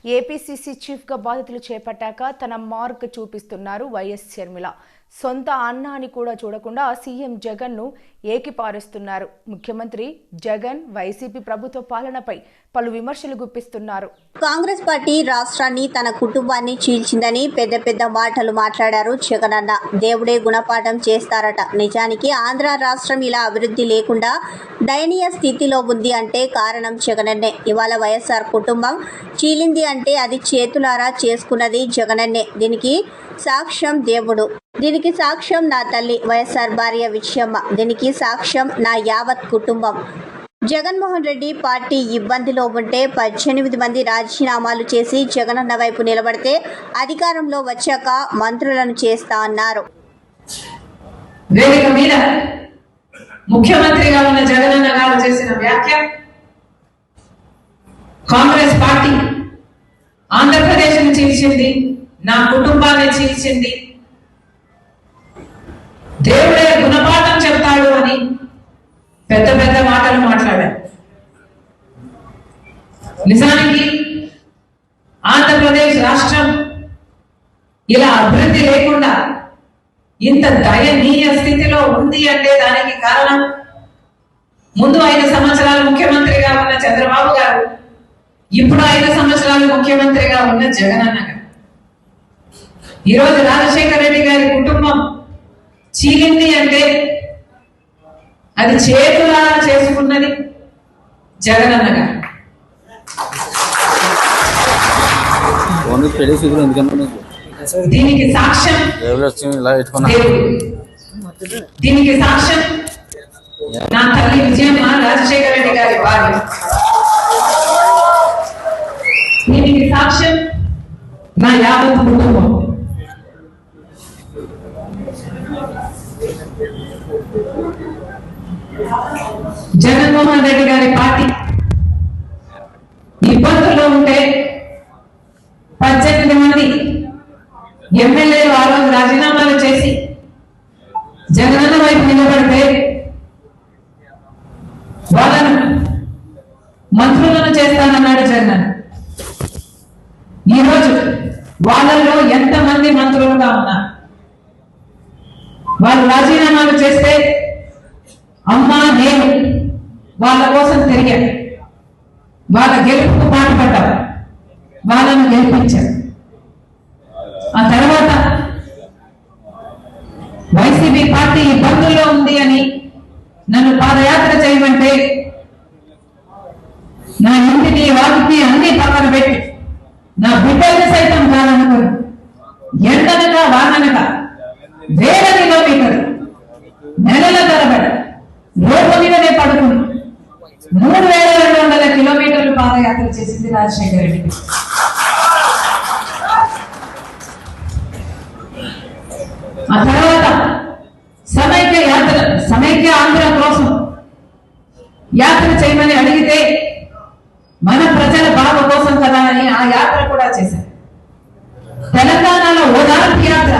APCC చీఫ్గా బాధ్యతలు చేపట్టాక తన మార్క్ చూపిస్తున్నారు వైఎస్ షర్మిల. సొంత అన్న అని కూడా చూడకుండా సీఎం జగన్ను ఏకిపారేస్తున్నారు. ముఖ్యమంత్రి జగన్ వైసీపీ ప్రభుత్వ పాలనపై పలు విమర్శలు గుప్పిస్తున్నారు. కాంగ్రెస్ పార్టీ రాష్ట్రాన్ని తన కుటుంబాన్ని చీల్చిందని పెద్ద పెద్ద మాటలు మాట్లాడారు జగనన్న. దేవుడే గుణపాఠం చేస్తారట. నిజానికి ఆంధ్ర రాష్ట్రం ఇలా అభివృద్ధి లేకుండా దయనీయ స్థితిలో ఉంది అంటే కారణం జగనన్నే. ఇవాళ వైఎస్ఆర్ కుటుంబం చీలింది అంటే అది చేతులారా చేసుకున్నది జగనన్నే. దీనికి సాక్ష్యం దేవుడు. దీనికి సాక్ష్యం నా తల్లి వైఎస్ఆర్ భార్య విజయమ్మ. దీనికి సాక్ష్యం నా యావత్ కుటుంబం. జగన్మోహన్ రెడ్డి పార్టీ ఇబ్బందిలో ఉంటే 18 మంది రాజీనామాలు చేసి జగనన్న వైపు నిలబడితే అధికారంలో వచ్చాక మంత్రులను చేస్తా అన్నారు. వేదిక మీద ముఖ్యమంత్రిగా ఉన్న జగనన్న గారు చేసిన వ్యాఖ్య కాంగ్రెస్ పార్టీ ఆంధ్రప్రదేశ్ను చీల్చింది, నా కుటుంబాన్ని చీల్చింది, దేవుడే గుణపాఠం చెప్తాడు అని పెద్ద పెద్ద మాటలు మాట్లాడారు. నిజానికి ఆంధ్రప్రదేశ్ రాష్ట్రం ఇలా అభివృద్ధి లేకుండా ఇంత దయనీయ స్థితిలో ఉంది అంటే దానికి కారణం ముందు 5 సంవత్సరాలు ముఖ్యమంత్రిగా ఉన్న చంద్రబాబు గారు, ఇప్పుడు 5 సంవత్సరాలు ముఖ్యమంత్రిగా ఉన్న జగనన్న గారు. ఈరోజు రాజశేఖర రెడ్డి గారి కుటుంబం చీలింది అంటే అది చేతులారా చేసుకున్నది జగనన్న గారు. దీనికి సాక్ష్యం దీనికి సాక్ష్యం నా తల్లి విజయమ్మ, రాజశేఖర రెడ్డి గారి భార్య. దీనికి సాక్ష్యం నా యావత్ కుటుంబం. జగన్మోహన్ రెడ్డి గారి పార్టీ ఇబ్బందుల్లో ఉంటే 18 మంది ఎమ్మెల్యేలు ఆ రోజు రాజీనామాలు చేసి జగనన్న వైపు నిలబడితే వాళ్ళను మంత్రులను చేస్తానన్నాడు జగన్. ఈరోజు వాళ్ళలో ఎంతమంది మంత్రులుగా ఉన్నారు? వాళ్ళు రాజీనామాలు చేస్తే అమ్మా నేను వాళ్ళ కోసం తిరిగాను, వాళ్ళ గెలుపుకు పాటుపడ్డారు, వాళ్ళను గెలిపించారు. ఆ తర్వాత వైసీపీ పార్టీ ఇబ్బందుల్లో ఉంది అని నన్ను పాదయాత్ర చేయమంటే నా ఇంటిని వాటికి అన్ని పక్కన పెట్టి నా బిడ్డల్ని సైతం కాదనుకుని ఎండనక వాననక వేల కిలోమీటర్లు నెలల తరబడి రోడ్డు మీదనే పడుకుని 3200 కిలోమీటర్లు పాదయాత్ర చేసింది రాజశేఖర రెడ్డి. ఆ తర్వాత సమైక్య ఆంధ్ర కోసం యాత్ర చేయమని అడిగితే మన ప్రజల బాగు కోసం కదా అని ఆ యాత్ర కూడా చేశారు. తెలంగాణలో ఓదార్పు యాత్ర